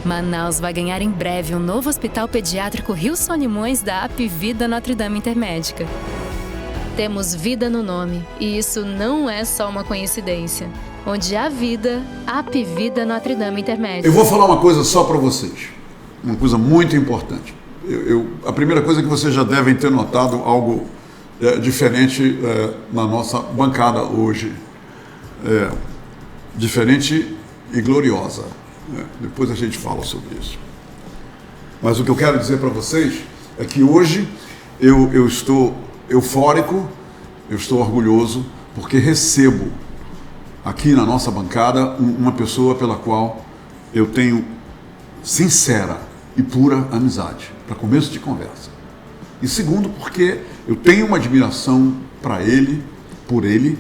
Manaus vai ganhar em breve um novo hospital pediátrico Rio Solimões da Apvida Notre Dame Intermédica. Temos vida no nome, e isso não é só uma coincidência. Onde há vida, há Apvida Notre Dame Intermédica. Eu vou falar uma coisa só para vocês, uma coisa muito importante. A primeira coisa é que vocês já devem ter notado algo diferente na nossa bancada hoje. Diferente e gloriosa. Depois a gente fala sobre isso. Mas o que eu quero dizer para vocês é que hoje eu estou eufórico, eu estou orgulhoso, porque recebo aqui na nossa bancada uma pessoa pela qual eu tenho sincera e pura amizade, para começo de conversa. E segundo, porque eu tenho uma admiração por ele,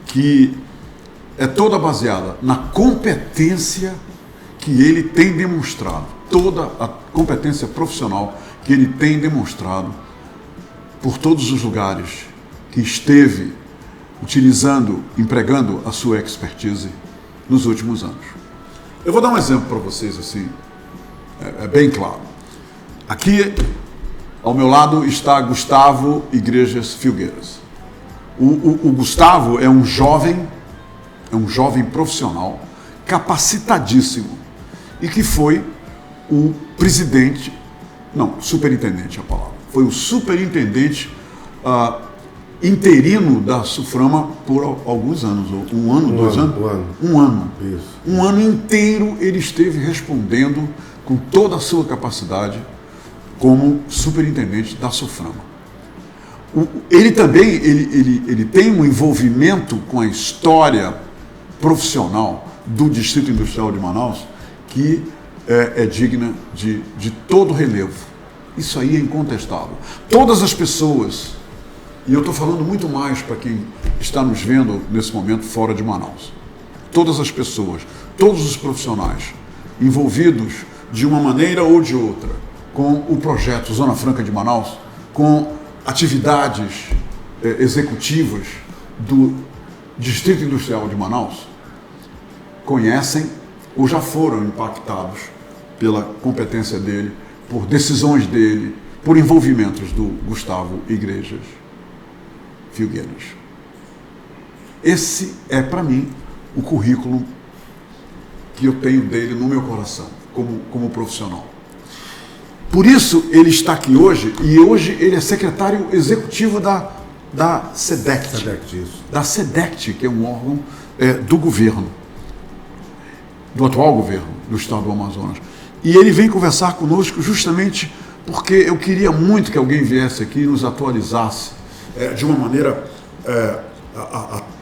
que é toda baseada na competência que ele tem demonstrado, toda a competência profissional que ele tem demonstrado por todos os lugares que esteve empregando a sua expertise nos últimos anos. Eu vou dar um exemplo para vocês assim, bem claro. Aqui, ao meu lado, está Gustavo Igrejas Filgueiras. O Gustavo é um jovem profissional, capacitadíssimo, e que foi o superintendente, foi o superintendente interino da SUFRAMA por alguns anos, um ano. Isso. Um ano inteiro ele esteve respondendo com toda a sua capacidade como superintendente da SUFRAMA. Ele também ele tem um envolvimento com a história profissional do Distrito Industrial de Manaus que é digna de todo relevo. Isso aí é incontestável. Todas as pessoas, e eu estou falando muito mais para quem está nos vendo nesse momento fora de Manaus, todas as pessoas, todos os profissionais envolvidos de uma maneira ou de outra com o projeto Zona Franca de Manaus, com atividades executivas do Distrito Industrial de Manaus, conhecem ou já foram impactados pela competência dele, por decisões dele, por envolvimentos do Gustavo Igrejas Filgueiras. Esse é, para mim, o currículo que eu tenho dele no meu coração, como profissional. Por isso, ele está aqui hoje, e hoje ele é secretário executivo da SEDECT. Da SEDECT, que é um órgão do governo, do atual governo do estado do Amazonas. E ele vem conversar conosco justamente porque eu queria muito que alguém viesse aqui e nos atualizasse de uma maneira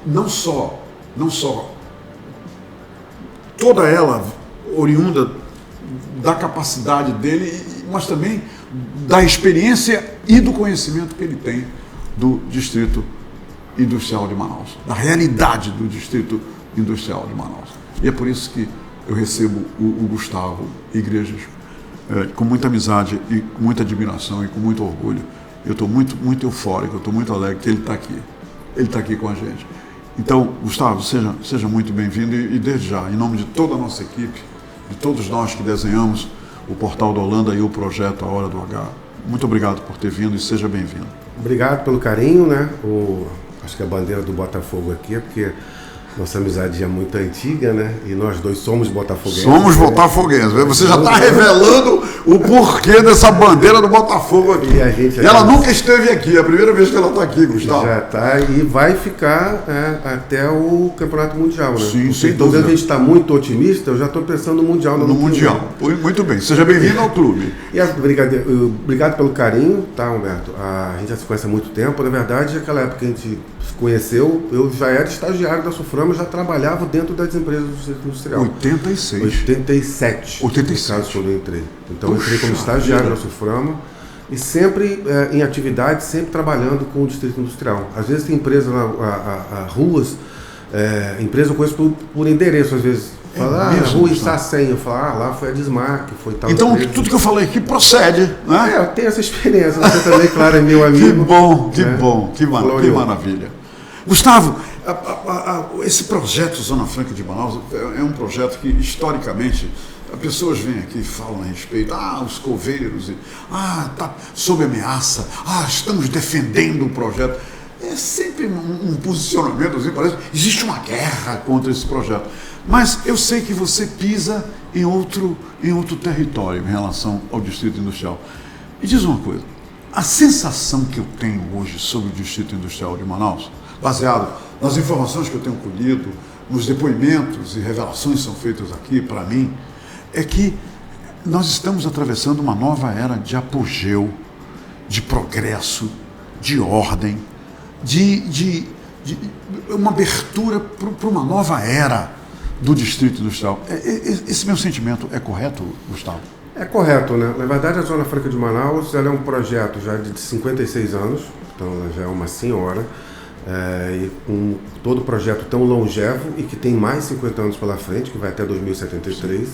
não só toda ela oriunda da capacidade dele, mas também da experiência e do conhecimento que ele tem do Distrito Industrial de Manaus, da realidade do Distrito Industrial de Manaus. E é por isso que eu recebo o Gustavo Igrejas com muita amizade e com muita admiração e com muito orgulho. Eu estou muito, muito eufórico, eu estou muito alegre que ele está aqui. Ele está aqui com a gente. Então, Gustavo, seja muito bem-vindo e desde já, em nome de toda a nossa equipe, de todos nós que desenhamos o Portal da Holanda e o projeto A Hora do H, muito obrigado por ter vindo e seja bem-vindo. Obrigado pelo carinho, né? Acho que a bandeira do Botafogo aqui é porque nossa amizade é muito antiga, né? E nós dois somos botafoguenses. Somos botafoguenses. Você já está revelando o porquê dessa bandeira do Botafogo aqui. E ela nunca esteve aqui, é a primeira vez que ela está aqui, Gustavo. Já está e vai ficar até o Campeonato Mundial, né? Sim, sem então, dúvida. A gente está muito otimista, eu já estou pensando no Mundial. No Mundial. Muito bem. Seja bem-vindo ao clube. E obrigado pelo carinho, tá, Humberto? A gente já se conhece há muito tempo. Na verdade, naquela época que a gente se conheceu, eu já era estagiário da SUFRAMA, já trabalhava dentro das empresas do Distrito Industrial. 87. No caso, quando eu entrei. Então, eu entrei como estagiário da SUFRAMA e sempre em atividade, sempre trabalhando com o Distrito Industrial. Às vezes tem empresa, ruas, empresa eu conheço por endereço, às vezes. Fala, a rua está sem. Eu falo, lá foi a Desmarque, foi tal. Então, empresa. tudo que eu falei aqui procede, né? Eu tenho essa experiência. Você também, claro, é meu amigo. Que maravilha. Gustavo, esse projeto Zona Franca de Manaus é um projeto que, historicamente, pessoas vêm aqui e falam a respeito, os coveiros, está sob ameaça, estamos defendendo o projeto. É sempre um posicionamento, assim, parece que existe uma guerra contra esse projeto. Mas eu sei que você pisa em outro território em relação ao Distrito Industrial. Me diz uma coisa, a sensação que eu tenho hoje sobre o Distrito Industrial de Manaus, baseado nas informações que eu tenho colhido, nos depoimentos e revelações que são feitas aqui para mim, é que nós estamos atravessando uma nova era de apogeu, de progresso, de ordem, de uma abertura para uma nova era do Distrito Industrial. Esse meu sentimento é correto, Gustavo? É correto, né? Na verdade, a Zona Franca de Manaus ela é um projeto já de 56 anos, então ela já é uma senhora, e com todo o projeto tão longevo e que tem mais 50 anos pela frente, que vai até 2073,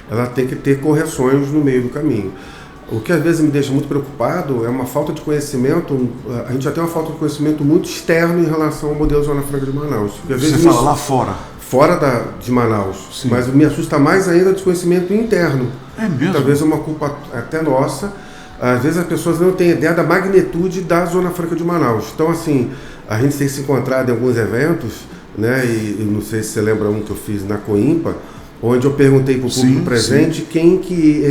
ela tem que ter correções no meio do caminho. O que às vezes me deixa muito preocupado é uma falta de conhecimento, a gente já tem uma falta de conhecimento muito externo em relação ao modelo Zona Franca de Manaus. Às vezes você fala lá fora? Fora de Manaus, sim. Mas me assusta mais ainda o desconhecimento interno. É mesmo? Talvez é uma culpa até nossa. Às vezes as pessoas não têm ideia da magnitude da Zona Franca de Manaus. Então, assim, a gente tem se encontrado em alguns eventos, né? E não sei se você lembra um que eu fiz na Coimpa, onde eu perguntei para o público presente quem que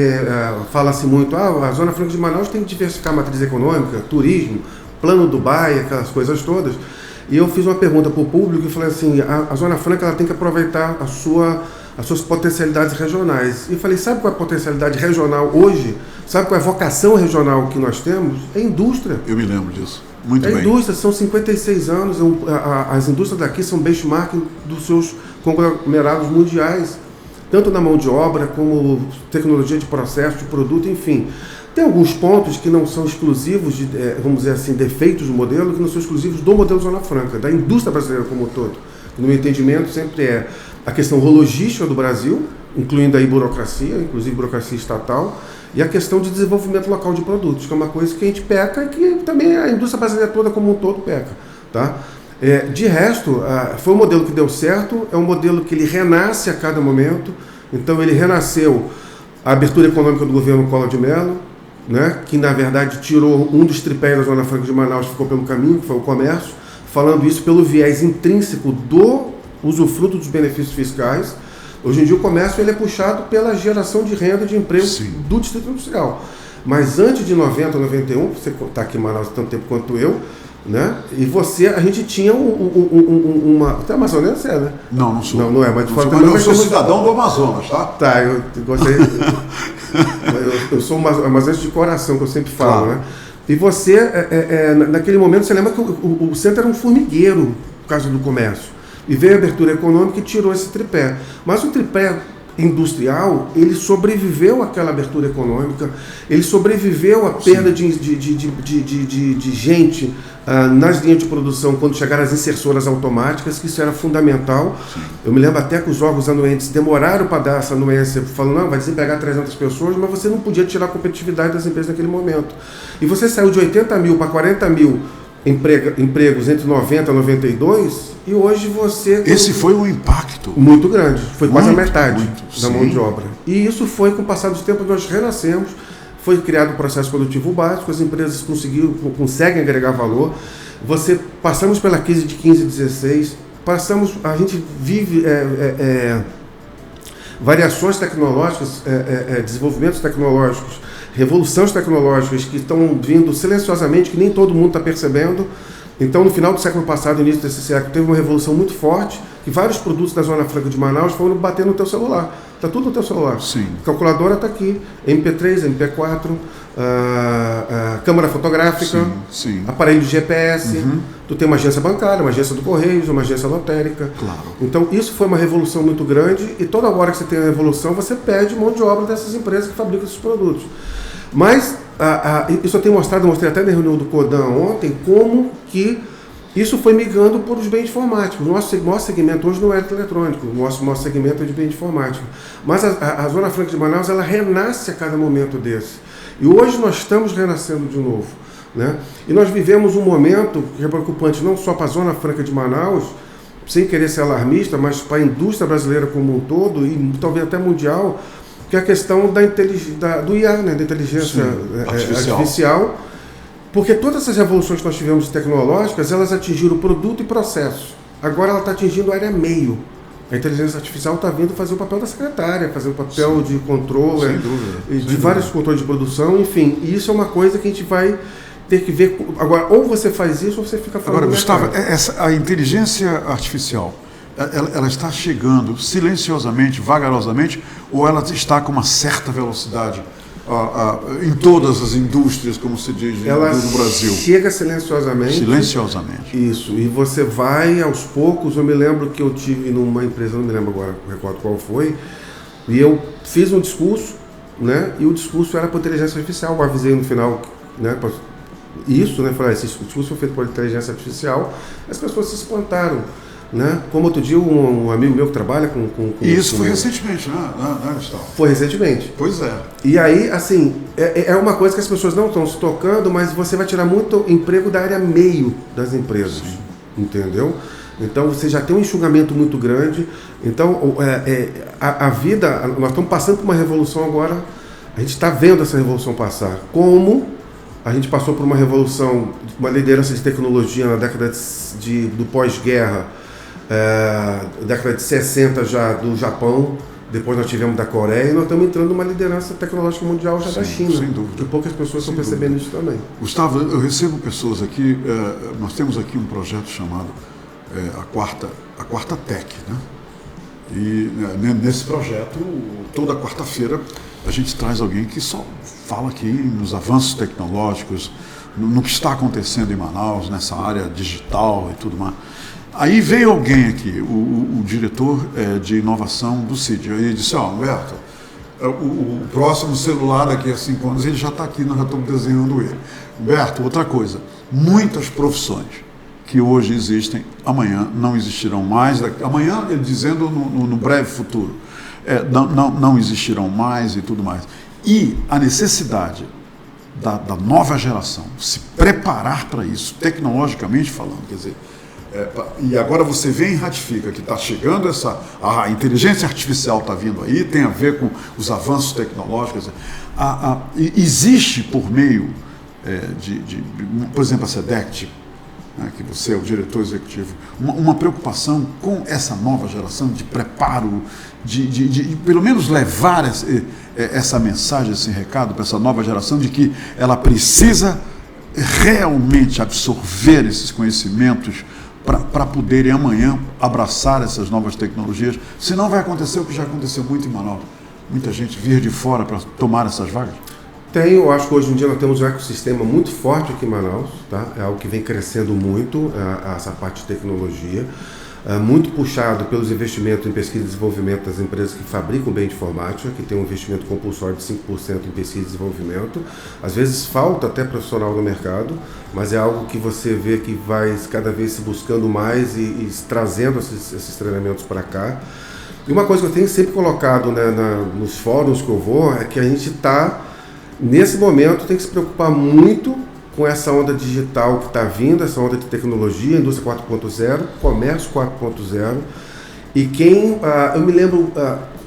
fala-se muito, a Zona Franca de Manaus tem que diversificar a matriz econômica, turismo, plano Dubai, aquelas coisas todas. E eu fiz uma pergunta para o público e falei assim, a Zona Franca ela tem que aproveitar as suas potencialidades regionais. E falei, sabe qual é a potencialidade regional hoje? Sabe qual é a vocação regional que nós temos? É indústria. Eu me lembro disso. Muito bem. É indústria, são 56 anos, as indústrias daqui são benchmark dos seus conglomerados mundiais, tanto na mão de obra como tecnologia de processo, de produto, enfim. Tem alguns pontos que não são exclusivos, vamos dizer assim, defeitos do modelo, que não são exclusivos do modelo Zona Franca, da indústria brasileira como um todo. No meu entendimento, sempre é a questão logística do Brasil, incluindo aí burocracia, inclusive burocracia estatal, e a questão de desenvolvimento local de produtos, que é uma coisa que a gente peca e que também a indústria brasileira toda como um todo peca. Tá? De resto, foi um modelo que deu certo, é um modelo que ele renasce a cada momento. Então ele renasceu a abertura econômica do governo Collor de Mello, né, que na verdade tirou um dos tripés da Zona Franca de Manaus, ficou pelo caminho, que foi o comércio, falando isso pelo viés intrínseco do usufruto dos benefícios fiscais. Hoje em dia o comércio ele é puxado pela geração de renda, de emprego do Distrito Industrial. Mas antes de 90, 91, você está aqui em Manaus há tanto tempo quanto eu, né? E a gente tinha uma... Você é amazonense, né? Não, não sou. Não é, mas de fora também. Eu sou cidadão do Amazonas, tá? Tá, eu gostei. eu sou amazonense de coração, que eu sempre falo, né? E você, naquele momento, você lembra que o centro era um formigueiro, por causa do comércio. E veio a abertura econômica e tirou esse tripé. Mas o tripé industrial, ele sobreviveu àquela abertura econômica, ele sobreviveu à perda de gente nas linhas de produção quando chegaram as insersoras automáticas, que isso era fundamental. Sim. Eu me lembro até que os órgãos anuentes demoraram para dar essa anuência, falando, não, vai desempregar 300 pessoas, mas você não podia tirar a competitividade das empresas naquele momento. E você saiu de 80 mil para 40 mil empregos entre 90 e 92, e hoje você... Esse foi um impacto muito grande, foi quase a metade da mão de obra. E isso foi, com o passar dos tempos, nós renascemos, foi criado um processo produtivo básico, as empresas conseguem agregar valor. Passamos pela crise de 15 e 16, a gente vive variações tecnológicas, desenvolvimentos tecnológicos, revoluções tecnológicas que estão vindo silenciosamente, que nem todo mundo está percebendo. Então, no final do século passado, início desse século, teve uma revolução muito forte, que vários produtos da Zona Franca de Manaus foram bater no teu celular. Está tudo no teu celular. Sim. A calculadora está aqui, MP3, MP4, câmera fotográfica, sim. Aparelho de GPS, tu tem uma agência bancária, uma agência do Correios, uma agência lotérica. Claro. Então, isso foi uma revolução muito grande, e toda hora que você tem a revolução, você pede mão de obra dessas empresas que fabricam esses produtos. Mas isso eu mostrei até na reunião do Codan ontem, como que isso foi migrando por os bens informáticos. Nosso segmento hoje não é eletrônico, nosso segmento é de bem informático. Mas a Zona Franca de Manaus, ela renasce a cada momento desse. E hoje nós estamos renascendo de novo, né? E nós vivemos um momento que é preocupante não só para a Zona Franca de Manaus, sem querer ser alarmista, mas para a indústria brasileira como um todo, e talvez até mundial, que é a questão do IA, né, da inteligência artificial, porque todas essas revoluções que nós tivemos tecnológicas, elas atingiram o produto e processo. Agora ela está atingindo a área meio. A inteligência artificial está vindo fazer o papel da secretária, fazer o papel de controle, de vários controles de produção, enfim. E isso é uma coisa que a gente vai ter que ver. Agora, ou você faz isso ou você fica falando. Agora, Gustavo, a inteligência artificial, ela está chegando silenciosamente, vagarosamente, ou ela está com uma certa velocidade em todas as indústrias, como se diz no Brasil? Chega silenciosamente. Silenciosamente. Isso. E você vai aos poucos. Eu me lembro que eu tive numa empresa, não me lembro agora, não recordo qual foi, e eu fiz um discurso, né? E o discurso era para inteligência artificial. Eu avisei no final, né? Isso, né? Falei, esse discurso foi feito por inteligência artificial. As pessoas se espantaram. Né? Como outro dia um amigo meu que trabalha com e isso foi recentemente, né, Gustavo? Foi recentemente. Pois é. E aí, assim, é uma coisa que as pessoas não estão se tocando, mas você vai tirar muito emprego da área meio das empresas. Sim. Entendeu? Então você já tem um enxugamento muito grande. Então a vida, nós estamos passando por uma revolução agora, a gente está vendo essa revolução passar. Como a gente passou por uma revolução, uma liderança de tecnologia na década do pós-guerra, década de 60 já do Japão, depois nós tivemos da Coreia, e nós estamos entrando numa liderança tecnológica mundial já da China. Sem dúvida. E poucas pessoas estão percebendo isso também. Gustavo, eu recebo pessoas aqui, nós temos aqui um projeto chamado a Quarta Tech, né? E nesse projeto, toda quarta-feira, a gente traz alguém que só fala aqui nos avanços tecnológicos, no que está acontecendo em Manaus, nessa área digital e tudo mais. Aí veio alguém aqui, o diretor de inovação do CID, e ele disse, Humberto, o próximo celular daqui a 5 anos, ele já está aqui, nós já estamos desenhando ele. Humberto, outra coisa, muitas profissões que hoje existem, amanhã não existirão mais, amanhã, ele dizendo no breve futuro, não existirão mais e tudo mais. E a necessidade da nova geração se preparar para isso, tecnologicamente falando, quer dizer, e agora você vem e ratifica que está chegando a inteligência artificial está vindo aí, tem a ver com os avanços tecnológicos. Existe por meio por exemplo, a SEDECT, né, que você é o diretor executivo, uma preocupação com essa nova geração de preparo, de pelo menos levar essa mensagem, esse recado para essa nova geração de que ela precisa realmente absorver esses conhecimentos para poderem amanhã abraçar essas novas tecnologias, senão vai acontecer o que já aconteceu muito em Manaus, muita gente vir de fora para tomar essas vagas? Eu acho que hoje em dia nós temos um ecossistema muito forte aqui em Manaus, tá? É algo que vem crescendo muito, essa parte de tecnologia, muito puxado pelos investimentos em pesquisa e desenvolvimento das empresas que fabricam bem de informática, que tem um investimento compulsório de 5% em pesquisa e desenvolvimento. Às vezes falta até profissional no mercado, mas é algo que você vê que vai cada vez se buscando mais e trazendo esses treinamentos para cá. E uma coisa que eu tenho sempre colocado, né, nos fóruns que eu vou, é que a gente está, nesse momento, tem que se preocupar muito com essa onda digital que está vindo, essa onda de tecnologia, indústria 4.0, comércio 4.0, e eu me lembro,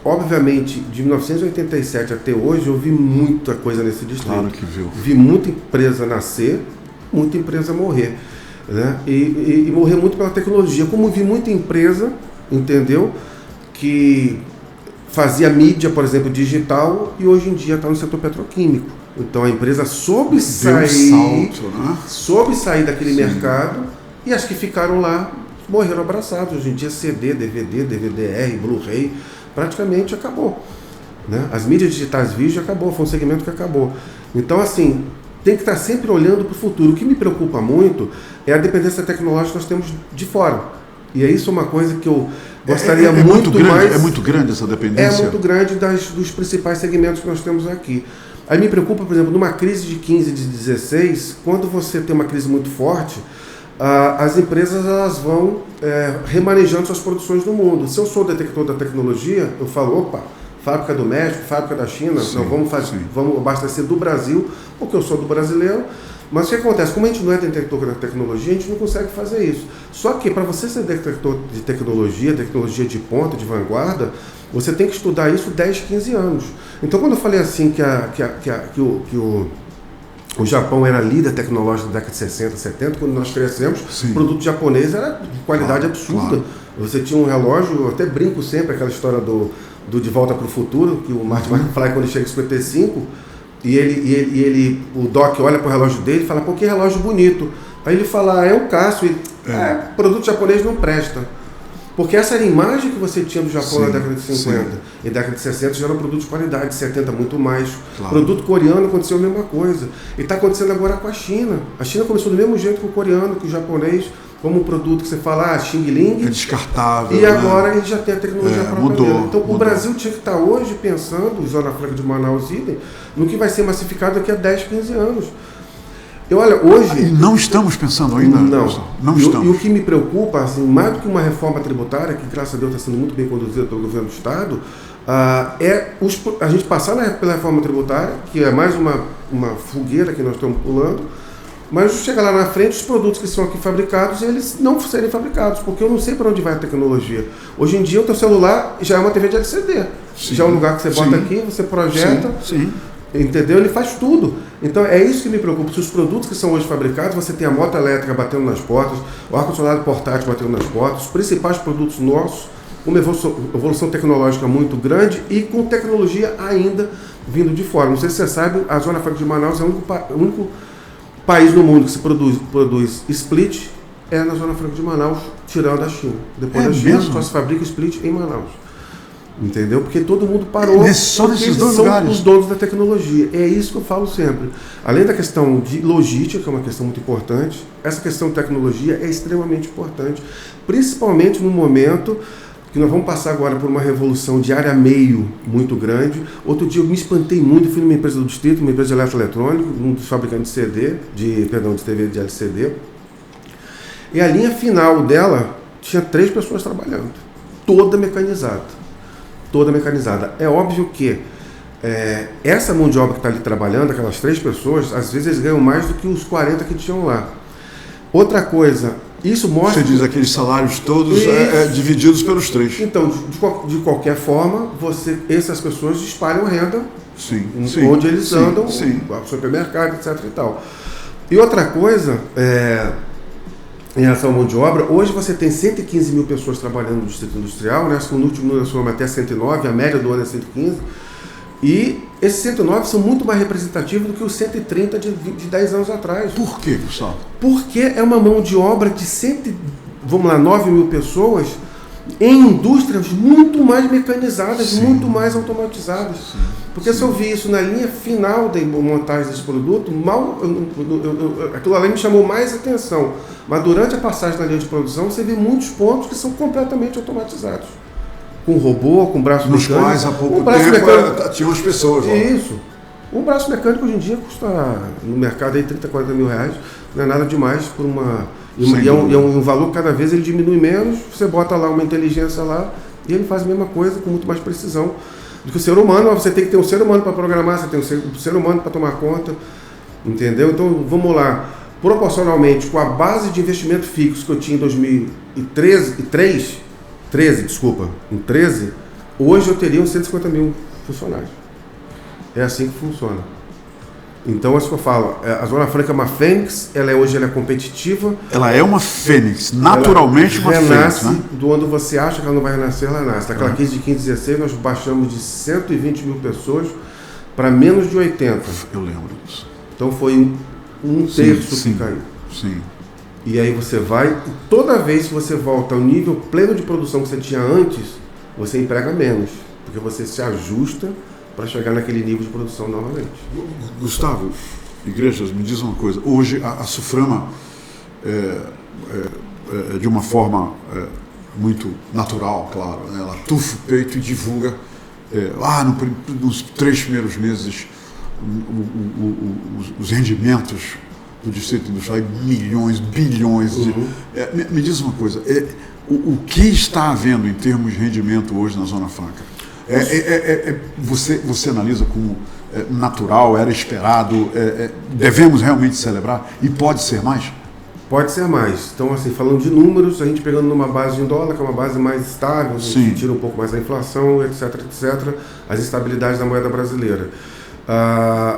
obviamente, de 1987 até hoje, eu vi muita coisa nesse distrito. Claro que viu. Vi muita empresa nascer, muita empresa morrer, né? E morrer muito pela tecnologia, como vi muita empresa, entendeu, que fazia mídia, por exemplo, digital, e hoje em dia está no setor petroquímico. Então a empresa soube sair daquele mercado, e as que ficaram lá morreram abraçados. Hoje em dia CD, DVD, DVD-R, Blu-ray, praticamente acabou, né? As mídias digitais, vídeo, acabou, foi um segmento que acabou. Então, assim, tem que estar sempre olhando para o futuro. O que me preocupa muito é a dependência tecnológica que nós temos de fora. E é isso uma coisa que eu gostaria muito grande, mais... É muito grande essa dependência? É muito grande dos principais segmentos que nós temos aqui. Aí me preocupa, por exemplo, numa crise de 15, de 16, quando você tem uma crise muito forte, as empresas elas vão remanejando suas produções no mundo. Se eu sou detector da tecnologia, eu falo, opa, fábrica do México, fábrica da China, nós vamos abastecer do Brasil, porque eu sou do brasileiro, Mas o que acontece? Como a gente não é detector da tecnologia, a gente não consegue fazer isso. Só que para você ser detector de tecnologia de ponta, de vanguarda, você tem que estudar isso 10, 15 anos. Então, quando eu falei assim que o Japão era líder tecnológico da década de 60, 70, quando nós crescemos, o produto japonês era de qualidade absurda. Claro. Você tinha um relógio, eu até brinco sempre aquela história do De Volta para o Futuro, que o Marty McFly, quando ele chega em 55, o Doc olha para o relógio dele e fala, pô, que relógio bonito. Aí ele fala, é o Casio, produto japonês não presta. Porque essa era a imagem que você tinha do Japão na década de 50. E década de 60 já era um produto de qualidade, 70 muito mais. Claro. Produto coreano aconteceu a mesma coisa. E está acontecendo agora com a China. A China começou do mesmo jeito que o coreano, que o japonês, como um produto que você fala, Xing Ling. É descartável. E agora ele já tem a tecnologia própria dele. Então mudou. O Brasil tinha que estar hoje pensando, Zona Franca de Manaus, idem, no que vai ser massificado daqui a 10, 15 anos. Olha, hoje... E não estamos pensando ainda? Não estamos. E o que me preocupa, assim, mais do que uma reforma tributária, que graças a Deus está sendo muito bem conduzida pelo governo do Estado, a gente passar pela reforma tributária, que é mais uma fogueira que nós estamos pulando, mas chegar lá na frente, os produtos que são aqui fabricados, eles não serem fabricados, porque eu não sei para onde vai a tecnologia. Hoje em dia, o teu celular já é uma TV de LCD. Já é um lugar que você bota aqui, você projeta... Sim. Entendeu? Ele faz tudo. Então é isso que me preocupa. Se os produtos que são hoje fabricados, você tem a moto elétrica batendo nas portas, o ar-condicionado portátil batendo nas portas, os principais produtos nossos, uma evolução tecnológica muito grande e com tecnologia ainda vindo de fora. Não sei se você sabe, a Zona Franca de Manaus é o único país no mundo que se produz split, é na Zona Franca de Manaus, tirando a China. Depois da China, só se fabrica split em Manaus. Entendeu? Porque todo mundo parou. Só nesses dois são lugares. Os donos da tecnologia. É isso que eu falo sempre. Além da questão de logística, que é uma questão muito importante, essa questão de tecnologia é extremamente importante, principalmente no momento que nós vamos passar agora por uma revolução de área meio muito grande. Outro dia eu me espantei muito, fui numa empresa do distrito, uma empresa de eletroeletrônico, um dos fabricantes de de TV de LCD, e a linha final dela tinha 3 pessoas trabalhando, toda mecanizada. É óbvio que essa mão de obra que está ali trabalhando, aquelas 3 pessoas, às vezes eles ganham mais do que os 40 que tinham lá. Outra coisa, isso mostra... Você diz aqueles salários todos divididos pelos 3. Então, de qualquer forma, essas pessoas espalham renda onde eles andam, supermercado, etc. e tal. E outra coisa... Em relação à mão de obra, hoje você tem 115 mil pessoas trabalhando no Distrito Industrial, né? No último ano nós fomos até 109, a média do ano é 115, e esses 109 são muito mais representativos do que os 130 de 10 anos atrás. Por quê, Gustavo? Porque é uma mão de obra de 9 mil pessoas em indústrias muito mais mecanizadas, muito mais automatizadas. Porque se eu vi isso na linha final da montagem desse produto, aquilo ali me chamou mais atenção. Mas durante a passagem na linha de produção, você vê muitos pontos que são completamente automatizados. Com robô, com braço mecânico. Nos quais há pouco tempo tinham as pessoas. Isso. Um braço mecânico hoje em dia custa no mercado aí 30, 40 mil reais. Não é nada demais por uma... E é um valor que cada vez ele diminui menos, você bota lá uma inteligência lá e ele faz a mesma coisa com muito mais precisão do que o ser humano. Você tem que ter um ser humano para programar, você tem um ser humano para tomar conta, entendeu? Então vamos lá, proporcionalmente com a base de investimento fixo que eu tinha em 2013, hoje eu teria uns 150 mil funcionários. É assim que funciona. Então, é isso que eu falo. A Zona Franca é uma fênix, hoje ela é competitiva. Ela é uma fênix, naturalmente uma fênix, né? Do onde você acha que ela não vai renascer, ela nasce. Naquela crise de 15, 16, nós baixamos de 120 mil pessoas para menos de 80. Eu lembro disso. Então, foi um terço que caiu. Sim. E aí você vai, e toda vez que você volta ao nível pleno de produção que você tinha antes, você emprega menos, porque você se ajusta para chegar naquele nível de produção novamente. Gustavo, Igrejas, me diz uma coisa. Hoje a Suframa, de uma forma muito natural, claro, né? Ela tufa o peito e divulga, nos 3 primeiros meses, os rendimentos do Distrito Industrial, milhões, bilhões. Me diz uma coisa, o que está havendo em termos de rendimento hoje na Zona Franca? Você analisa como natural, era esperado, devemos realmente celebrar e pode ser mais? Pode ser mais. Então, assim, falando de números, a gente pegando numa base em dólar, que é uma base mais estável, a gente tira um pouco mais a inflação, etc, as instabilidades da moeda brasileira.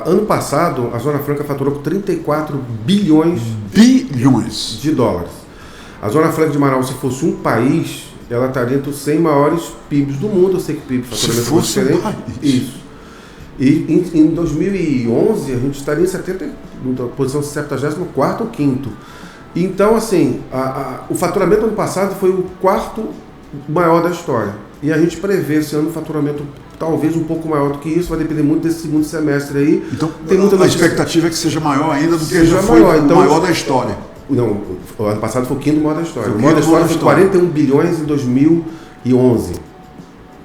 Ano passado, a Zona Franca faturou com 34 bilhões de dólares. A Zona Franca de Manaus, se fosse um país, ela estaria entre os 100 maiores PIBs do mundo. Eu sei que PIB faturamento é diferente. Isso. E em 2011, a gente estaria na posição 74º ou 5º. Então, assim, o faturamento ano passado foi o 4º maior da história. E a gente prevê esse ano um faturamento talvez um pouco maior do que isso, vai depender muito desse segundo semestre aí. Então, a expectativa é que seja maior ainda do que já foi o maior da história. Não, o ano passado foi o 5º maior da história. O maior da história foi 41 bilhões em 2011.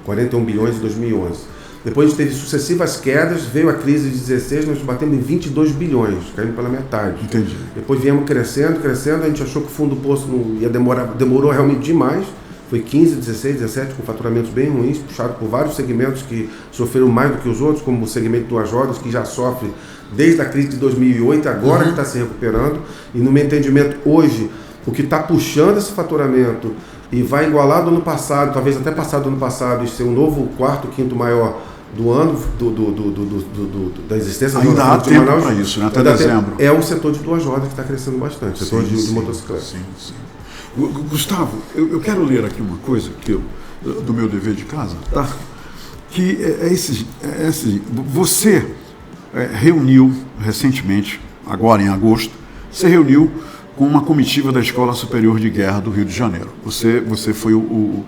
41 bilhões em 2011. Depois a gente teve sucessivas quedas, veio a crise de 16, nós batemos em 22 bilhões, caímos pela metade. Entendi. Depois viemos crescendo, a gente achou que o fundo do poço não ia demorar, demorou realmente demais. Foi 15, 16, 17, com faturamentos bem ruins, puxado por vários segmentos que sofreram mais do que os outros, como o segmento do Ajoras, que já sofre desde a crise de 2008, agora que está se recuperando. E no meu entendimento, hoje, o que está puxando esse faturamento e vai igualar do ano passado, talvez até passar do ano passado, e ser um novo 4º, 5º maior do ano da existência ainda há tempo para isso, né? Até dezembro. É o setor de duas rodas que está crescendo bastante, o setor de motocicleta. Sim. Gustavo, eu quero ler aqui uma coisa do meu dever de casa, tá? Que você reuniu recentemente, agora em agosto, você reuniu com uma comitiva da Escola Superior de Guerra do Rio de Janeiro. Você foi o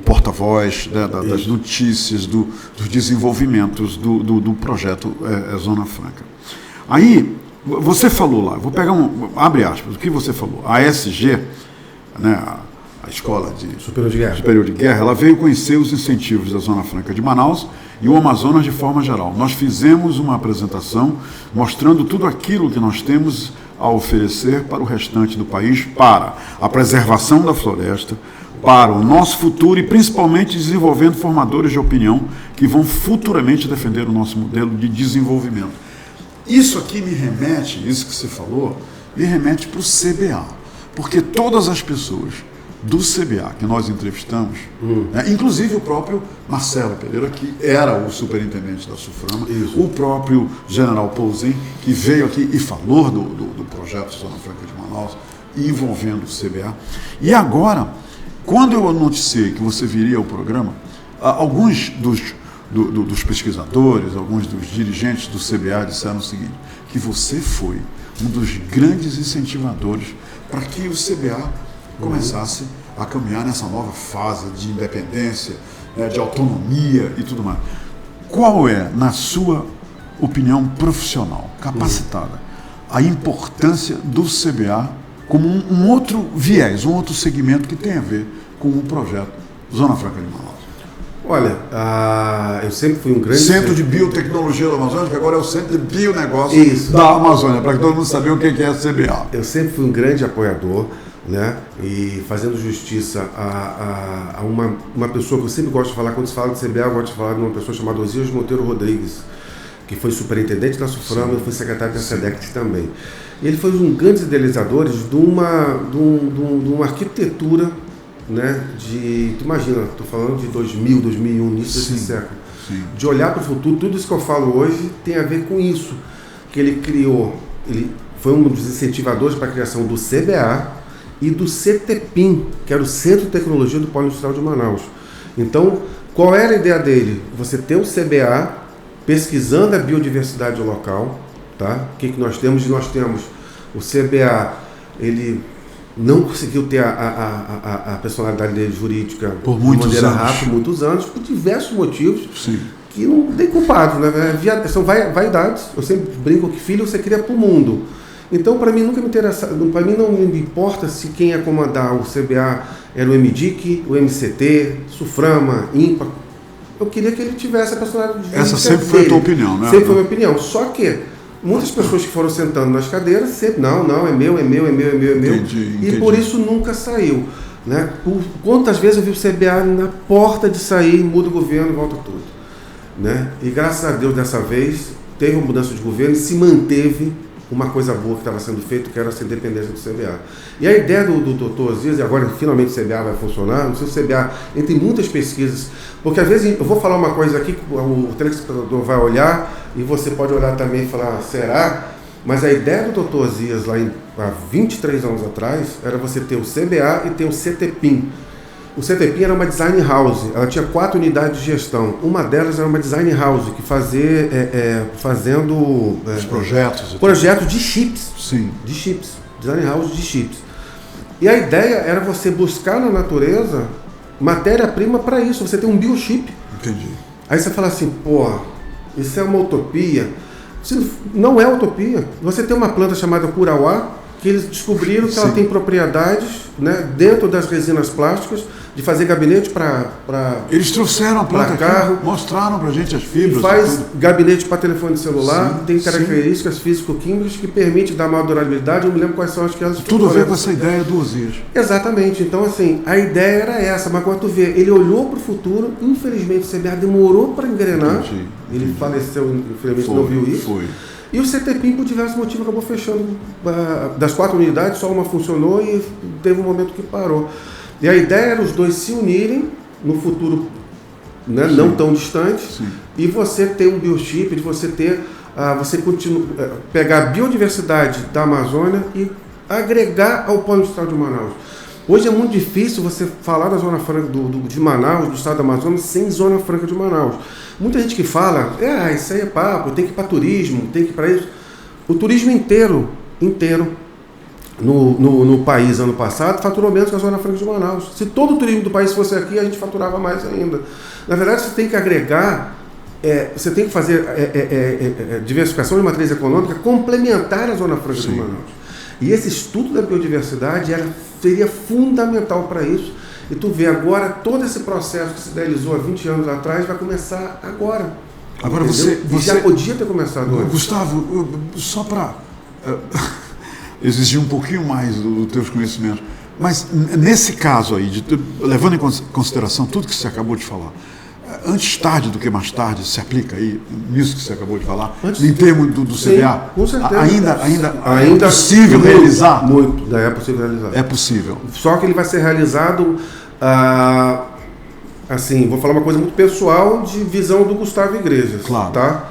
porta-voz das notícias, dos desenvolvimentos do projeto Zona Franca. Aí, você falou lá, vou pegar abre aspas, o que você falou, a ESG, né, a Escola Superior de Guerra, ela veio conhecer os incentivos da Zona Franca de Manaus e o Amazonas de forma geral. Nós fizemos uma apresentação mostrando tudo aquilo que nós temos a oferecer para o restante do país, para a preservação da floresta, para o nosso futuro e principalmente desenvolvendo formadores de opinião que vão futuramente defender o nosso modelo de desenvolvimento. Isso aqui me remete, isso que você falou, me remete para o CBA, porque todas as pessoas do CBA que nós entrevistamos, né, inclusive o próprio Marcelo Pereira, que era o superintendente da Suframa, o próprio general Pouzin, que veio aqui e falou do projeto Zona Franca de Manaus, envolvendo o CBA. E agora, quando eu noticiei que você viria ao programa, alguns dos pesquisadores, alguns dos dirigentes do CBA disseram o seguinte, que você foi um dos grandes incentivadores para que o CBA começasse a caminhar nessa nova fase de independência, né, de autonomia e tudo mais. Qual é, na sua opinião profissional, capacitada, a importância do CBA como um outro viés, um outro segmento que tem a ver com o projeto Zona Franca de Manaus? Olha, eu sempre fui um grande... Centro de Biotecnologia da Amazônia, que agora é o Centro de Bionegócio da Amazônia, para que todo mundo saiba o que é a CBA. Eu sempre fui um grande apoiador, né? E fazendo justiça a uma pessoa que eu sempre gosto de falar, quando se fala de CBA, eu gosto de falar de uma pessoa chamada Osias Monteiro Rodrigues, que foi superintendente da Suframa e foi secretário da SEDECT também. E ele foi um dos grandes idealizadores de uma arquitetura, né, tu imagina, estou falando de 2000, 2001, início desse século, de olhar para o futuro. Tudo isso que eu falo hoje tem a ver com isso, que ele criou, ele foi um dos incentivadores para a criação do CBA e do CTPIM, que era o Centro de Tecnologia do Polo Industrial de Manaus. Então, qual era a ideia dele? Você ter o CBA pesquisando a biodiversidade local, tá? O que nós temos? Nós temos o CBA, ele não conseguiu ter a personalidade dele jurídica por muitos anos. Rápida, muitos anos, por diversos motivos. Que não tem culpado, né? São vaidades. Eu sempre brinco que filho você cria para o mundo. Então, para mim, nunca me interessa, para mim não me importa se quem ia comandar o CBA era o MDIC, o MCT, Suframa, INPA. Eu queria que ele tivesse a personalidade jurídica. Essa sempre foi a tua opinião, né? Sempre foi a minha opinião. Só que muitas pessoas que foram sentando nas cadeiras, sempre, não, é meu. Entendi. E por isso nunca saiu. Né? Quantas vezes eu vi o CBA na porta de sair, muda o governo, volta tudo. né? E graças a Deus dessa vez teve uma mudança de governo e se manteve uma coisa boa que estava sendo feita, que era essa independência do CBA. E a ideia do Dr. Osias, e agora finalmente o CBA vai funcionar, não sei se o CBA, entre muitas pesquisas, porque às vezes eu vou falar uma coisa aqui que o telespectador vai olhar e você pode olhar também e falar, será? Mas a ideia do Dr. Osias há 23 anos atrás era você ter o CBA e ter o CTPIM. O CTPIM era uma design house, ela tinha 4 unidades de gestão. Uma delas era uma design house, que fazendo os projetos de chips. Sim. De chips. Design house de chips. E a ideia era você buscar na natureza matéria-prima para isso, você tem um biochip. Entendi. Aí você fala assim, pô, isso é uma utopia. Não é utopia. Você tem uma planta chamada curauá, que eles descobriram que ela tem propriedades, né, dentro das resinas plásticas, de fazer gabinete para eles trouxeram a planta carro, aqui, mostraram para a gente as fibras. E faz gabinete para telefone celular, sim, tem características físico-químicas que permitem dar maior durabilidade. Eu me lembro quais são as que elas... Tudo a ver com essa ideia do Osias. Exatamente. Então, assim, a ideia era essa, mas quando tu vê, ele olhou para o futuro, infelizmente o CBA demorou para engrenar, ele faleceu, infelizmente não viu isso. Foi. E o CTPIM, por diversos motivos, acabou fechando. Das 4 unidades, só uma funcionou e teve um momento que parou. E a ideia era os dois se unirem no futuro, né, não tão distante, e você ter um biochip, de você ter, pegar a biodiversidade da Amazônia e agregar ao polo industrial de Manaus. Hoje é muito difícil você falar da Zona Franca de Manaus, do estado do Amazonas, sem Zona Franca de Manaus. Muita gente que fala, isso aí é papo, tem que ir para turismo, tem que ir para isso. O turismo inteiro no país ano passado faturou menos que a Zona Franca de Manaus. Se todo o turismo do país fosse aqui, a gente faturava mais ainda. Na verdade, você tem que agregar, você tem que fazer diversificação de matriz econômica complementar a Zona Franca de Manaus. E esse estudo da biodiversidade seria fundamental para isso. E tu vê agora todo esse processo que se idealizou há 20 anos atrás vai começar agora. Agora você já podia ter começado antes. Gustavo, só para exigir um pouquinho mais dos teus conhecimentos, mas nesse caso aí, levando em consideração tudo que você acabou de falar, antes tarde do que mais tarde se aplica aí nisso que você acabou de falar, em termos do CBA? Com certeza. Ainda é possível realizar? Muito, é possível realizar. É possível. Só que ele vai ser realizado, assim, vou falar uma coisa muito pessoal de visão do Gustavo Igrejas. Claro. Tá?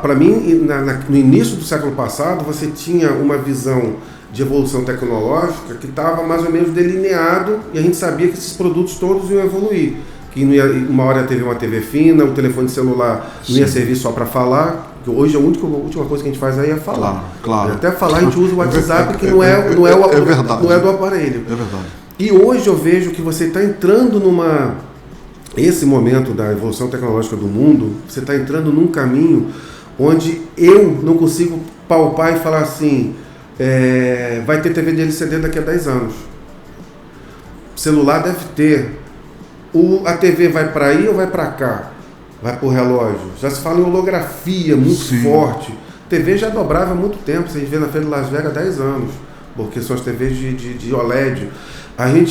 Para mim, no início do século passado, você tinha uma visão de evolução tecnológica que estava mais ou menos delineado e a gente sabia que esses produtos todos iam evoluir. Que não ia, uma hora teve uma TV fina, o telefone celular não ia servir só para falar, que hoje a última coisa que a gente faz aí é falar. Claro. Até falar a gente usa o WhatsApp, que não é do aparelho. É verdade. E hoje eu vejo que você está entrando esse momento da evolução tecnológica do mundo, você está entrando num caminho onde eu não consigo palpar e falar assim, vai ter TV de LCD daqui a 10 anos. O celular deve ter. A TV vai para aí ou vai para cá? Vai para o relógio. Já se fala em holografia muito forte. TV já dobrava há muito tempo. Você vê na Feira de Las Vegas há 10 anos. Porque são as TVs de OLED.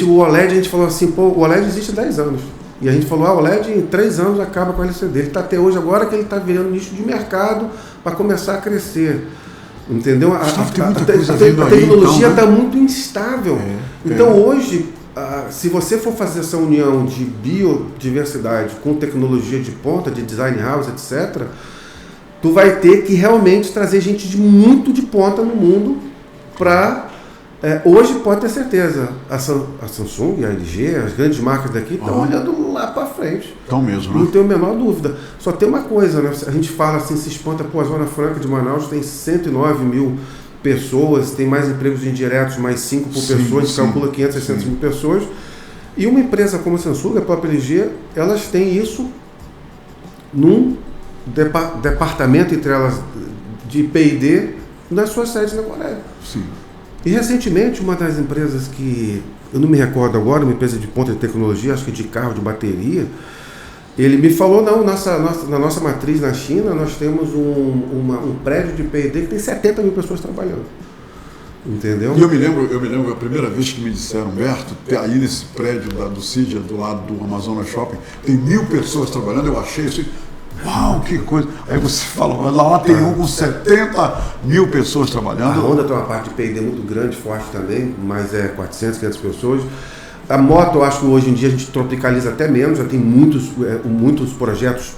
O OLED, a gente falou assim, o OLED existe há 10 anos. E a gente falou, o OLED em 3 anos acaba com o LCD. Ele está até hoje, agora que ele está virando nicho de mercado para começar a crescer. Entendeu? A tecnologia está muito instável. Então hoje, se você for fazer essa união de biodiversidade com tecnologia de ponta, de design house, etc., tu vai ter que realmente trazer gente muito de ponta no mundo para... hoje pode ter certeza, a Samsung, a LG, as grandes marcas daqui estão olhando lá para frente. Estão mesmo, né? Não tenho a menor dúvida. Só tem uma coisa, né? A gente fala assim, se espanta, a Zona Franca de Manaus tem 109 mil pessoas, tem mais empregos indiretos, mais 5 por pessoa, a gente calcula 500, 600 mil pessoas. E uma empresa como a Samsung, a própria LG, elas têm isso num departamento entre elas de P&D nas suas sedes na Coreia. Sim. E recentemente, uma das empresas que, eu não me recordo agora, uma empresa de ponta de tecnologia, acho que de carro, de bateria, ele me falou, na nossa matriz na China, nós temos um prédio de P&D que tem 70 mil pessoas trabalhando. Entendeu? E eu me lembro a primeira vez que me disseram, Humberto, aí nesse prédio do Cydia, do lado do Amazonas Shopping, tem 1000 pessoas trabalhando, eu achei assim, Uau, que coisa. Aí você fala, lá tem um com 70 mil pessoas trabalhando. A Honda tem uma parte de P&D muito grande, forte também, mas 400, 500 pessoas. A moto, eu acho que hoje em dia a gente tropicaliza até menos, já tem muitos projetos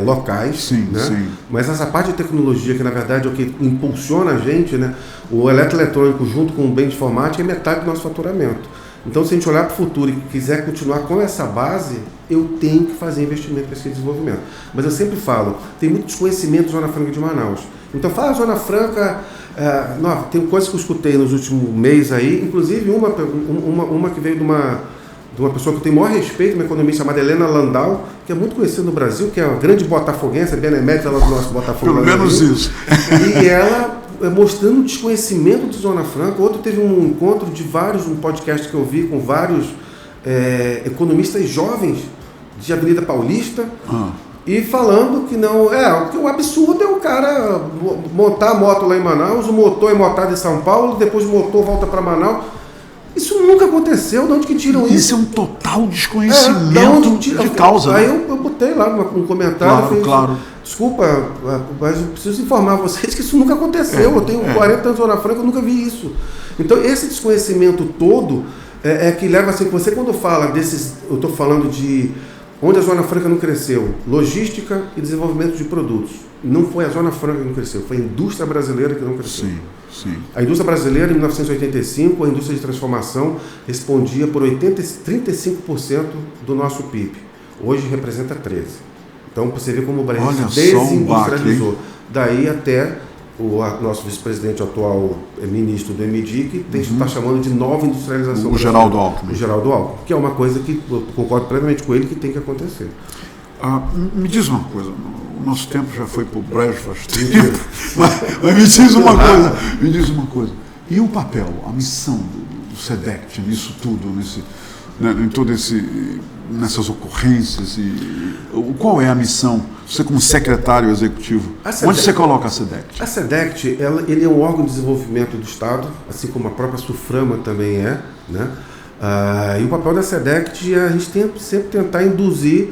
locais. Sim, né? sim. Mas essa parte de tecnologia, que na verdade é o que impulsiona a gente, né? O eletroeletrônico junto com o bem de informática é metade do nosso faturamento. Então, se a gente olhar para o futuro e quiser continuar com essa base, eu tenho que fazer investimento para esse desenvolvimento. Mas eu sempre falo, tem muito desconhecimento da Zona Franca de Manaus. Então, fala Zona Franca, tem coisas que eu escutei nos últimos meses aí, inclusive uma que veio de uma pessoa que eu tenho o maior respeito, uma economista chamada Helena Landau, que é muito conhecida no Brasil, que é uma grande botafoguense, benemérita lá do nosso Botafogo. Pelo menos isso. E ela mostrando desconhecimento de Zona Franca. Outro teve um encontro de um podcast que eu vi com vários economistas jovens de Avenida Paulista, e falando que não, que o absurdo é o cara montar a moto lá em Manaus, o motor é montado em São Paulo, depois o motor volta para Manaus. Isso nunca aconteceu, de onde que tiram isso? Isso é um total desconhecimento de causa. Aí eu botei lá um comentário, claro. Desculpa, mas eu preciso informar vocês que isso nunca aconteceu. Eu tenho 40 anos de Zona Franca, eu nunca vi isso. Então esse desconhecimento todo que leva assim, você quando fala desses, eu estou falando de onde a Zona Franca não cresceu, logística e desenvolvimento de produtos. Não foi a Zona Franca que não cresceu, foi a indústria brasileira que não cresceu. Sim. A indústria brasileira, em 1985, a indústria de transformação respondia por 35% do nosso PIB. Hoje representa 13%. Então, você vê como o Brasil se desindustrializou. Daí até o nosso vice-presidente atual, ministro do MDIC, está chamando de nova industrialização. O Geraldo Alckmin. O Geraldo Alckmin, que é uma coisa que eu concordo plenamente com ele, que tem que acontecer. Me diz uma coisa, o nosso tempo já foi por brejo faz tempo, mas me diz uma coisa, e o papel, a missão do SEDECT nisso tudo, em todo nessas ocorrências, qual é a missão, você como secretário executivo, onde você coloca a SEDECT? A SEDECT, ele é um órgão de desenvolvimento do Estado, assim como a própria SUFRAMA também é, né? E o papel da SEDECT é a gente sempre tentar induzir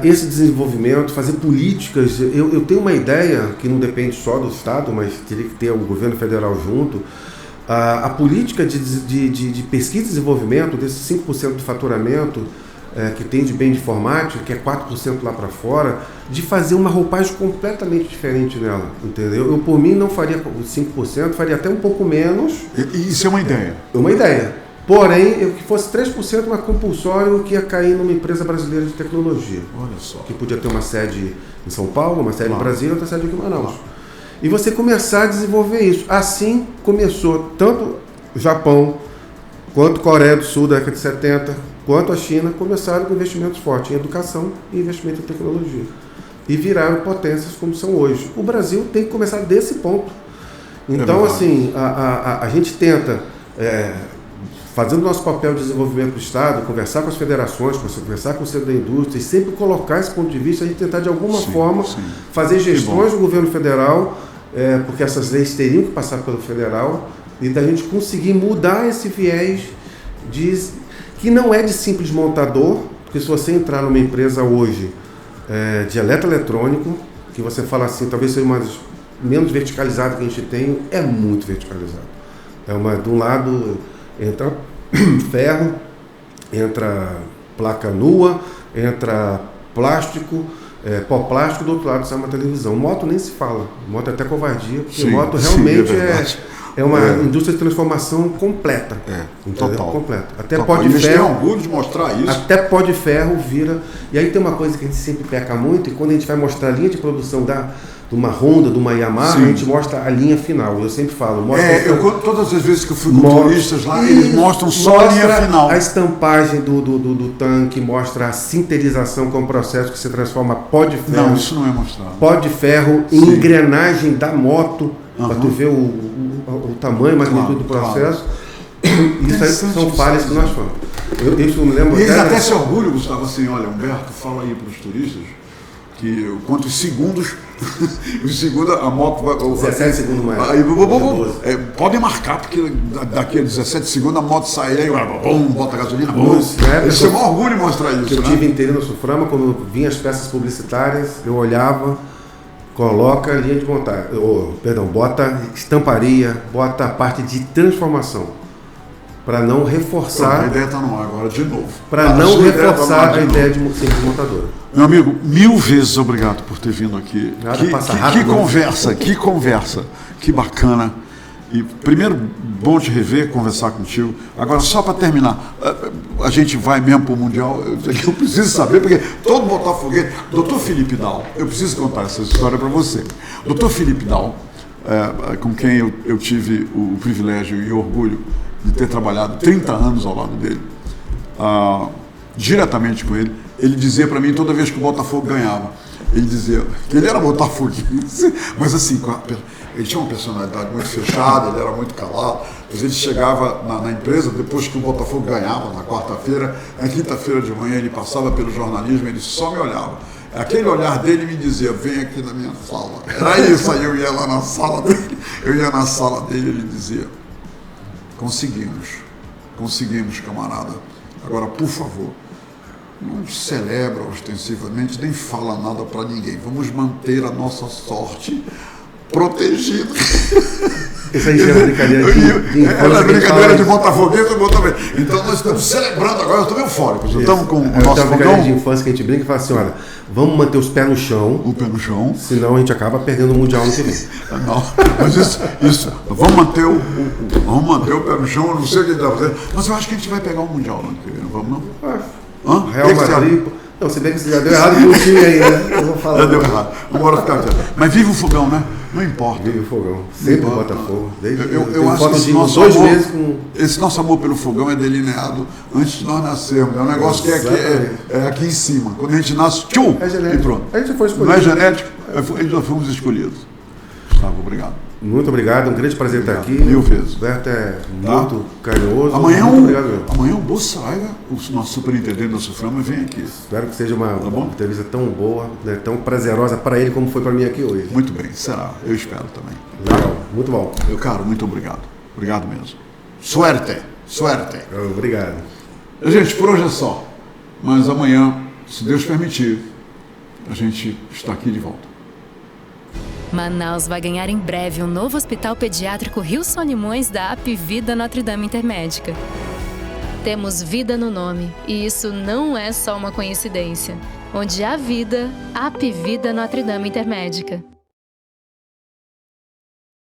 esse desenvolvimento, fazer políticas. Eu tenho uma ideia que não depende só do Estado, mas teria que ter o governo federal junto. A política de pesquisa e desenvolvimento, desses 5% do faturamento que tem de bem de informática, que é 4% lá para fora, de fazer uma roupagem completamente diferente nela, entendeu? Eu, por mim, não faria 5%, faria até um pouco menos. Isso é uma ideia? É uma ideia. Porém, que fosse 3% uma compulsório que ia cair numa empresa brasileira de tecnologia. Olha só. Que podia ter uma sede em São Paulo, uma sede no Brasil e outra sede aqui em Manaus. E você começar a desenvolver isso. Assim começou tanto o Japão, quanto a Coreia do Sul da década de 70, quanto a China, começaram com investimentos fortes em educação e investimento em tecnologia. E viraram potências como são hoje. O Brasil tem que começar desse ponto. Então, assim, a gente tenta... fazendo nosso papel de desenvolvimento do Estado, conversar com as federações, conversar com o centro da indústria e sempre colocar esse ponto de vista, a gente tentar de alguma forma fazer gestões do governo federal, porque essas leis teriam que passar pelo federal, e da gente conseguir mudar esse viés que não é de simples montador, porque se você entrar numa empresa hoje de eletroeletrônico, que você fala assim, talvez seja uma das menos verticalizada que a gente tem, é muito verticalizado. De um lado... entra ferro, entra placa nua, entra plástico, pó plástico, do outro lado sai uma televisão. Moto nem se fala, moto é até covardia, porque moto realmente é uma indústria de transformação completa. Total. Completa. Até pó de ferro. Tem orgulho de mostrar isso. Até pó de ferro vira. E aí tem uma coisa que a gente sempre peca muito, e quando a gente vai mostrar a linha de produção de uma Honda, de uma Yamaha, a gente mostra a linha final. Eu sempre falo. Todas as vezes que eu fui com turistas lá, eles mostram só a linha final. A estampagem do tanque, mostra a sinterização, que é um processo que você transforma pó de ferro. Não, isso não é mostrado. Pó de ferro em engrenagem da moto, para tu ver o tamanho, a magnitude do processo. Isso aí são falhas que nós falamos. Isso me lembra. E eles até se orgulham, Gustavo, assim, olha, Humberto, fala aí para os turistas quantos segundos, os segundos a moto vai... 17 segundos mais. Aí, podem marcar, porque daqui a 17 segundos a moto sai aí, bota a gasolina, Isso é um orgulho mostrar isso. Eu tive inteiro no Suframa, quando vinha as peças publicitárias, eu olhava, coloca linha de montagem, bota estamparia, bota a parte de transformação. Para não reforçar. A ideia está no ar agora de novo. Para não reforçar a ideia de simples montadora. Meu amigo, 1000 vezes obrigado por ter vindo aqui. Que conversa, que bacana. E primeiro, bom te rever, conversar contigo. Agora, só para terminar, a gente vai mesmo para o Mundial. Eu preciso saber, porque todo botafoguense. Doutor Felipe Dal, eu preciso contar essa história para você. Doutor Felipe Dal, com quem eu tive o privilégio e o orgulho de ter trabalhado 30 anos ao lado dele, diretamente com ele, ele dizia para mim, toda vez que o Botafogo ganhava, ele dizia que ele era botafoguense, mas assim, ele tinha uma personalidade muito fechada, ele era muito calado, mas ele chegava na empresa, depois que o Botafogo ganhava, na quarta-feira, na quinta-feira de manhã ele passava pelo jornalismo, ele só me olhava. Aquele olhar dele me dizia, vem aqui na minha sala. Era isso, aí eu ia lá na sala dele, ele dizia, conseguimos, camarada. Agora, por favor, não celebra ostensivamente, nem fala nada para ninguém. Vamos manter a nossa sorte protegida. Isso aí já é brincadeira de Era brincadeira de botafoguense. Então nós estamos celebrando agora, eu estou eufórico. Estamos com o nosso brincadeira de infância que a gente brinca e fala assim, olha, vamos manter os pés no chão. O pé no chão. Senão a gente acaba perdendo o Mundial no que vem. Não, mas isso vamos manter o pé no chão, eu não sei o que ele está fazendo, mas eu acho que a gente vai pegar o Mundial no que vem, não vamos não? Real Madrid. Não, se bem que você já deu errado pro time aí, né? Eu vou falar. Já deu errado. Vamos ficar. Mas vive o fogão, né? Não importa. Vive o fogão. Sempre o Botafogo. Eu acho que esse nosso amor pelo fogão é delineado antes de nós nascermos. É um negócio que é aqui em cima. Quando a gente nasce, tchum! É genético. E pronto. A gente foi escolhido. Não é genético, nós fomos escolhidos. Gustavo, obrigado. Muito obrigado, um grande prazer estar aqui. 1000 vezes. O Berto é muito carinhoso. Amanhã obrigado. O Bossaiga, o nosso superintendente da Suframa, vem aqui. Espero que seja uma entrevista tão boa, né, tão prazerosa para ele como foi para mim aqui hoje. Muito bem, será. Eu espero também. Legal, muito bom. Meu caro, muito obrigado. Obrigado mesmo. Suerte. Obrigado. Gente, por hoje é só. Mas amanhã, se Deus permitir, a gente está aqui de volta. Manaus vai ganhar em breve um novo Hospital Pediátrico Rio Solimões da Apivida Notre Dame Intermédica. Temos vida no nome, e isso não é só uma coincidência. Onde há vida, Apivida Notre Dame Intermédica.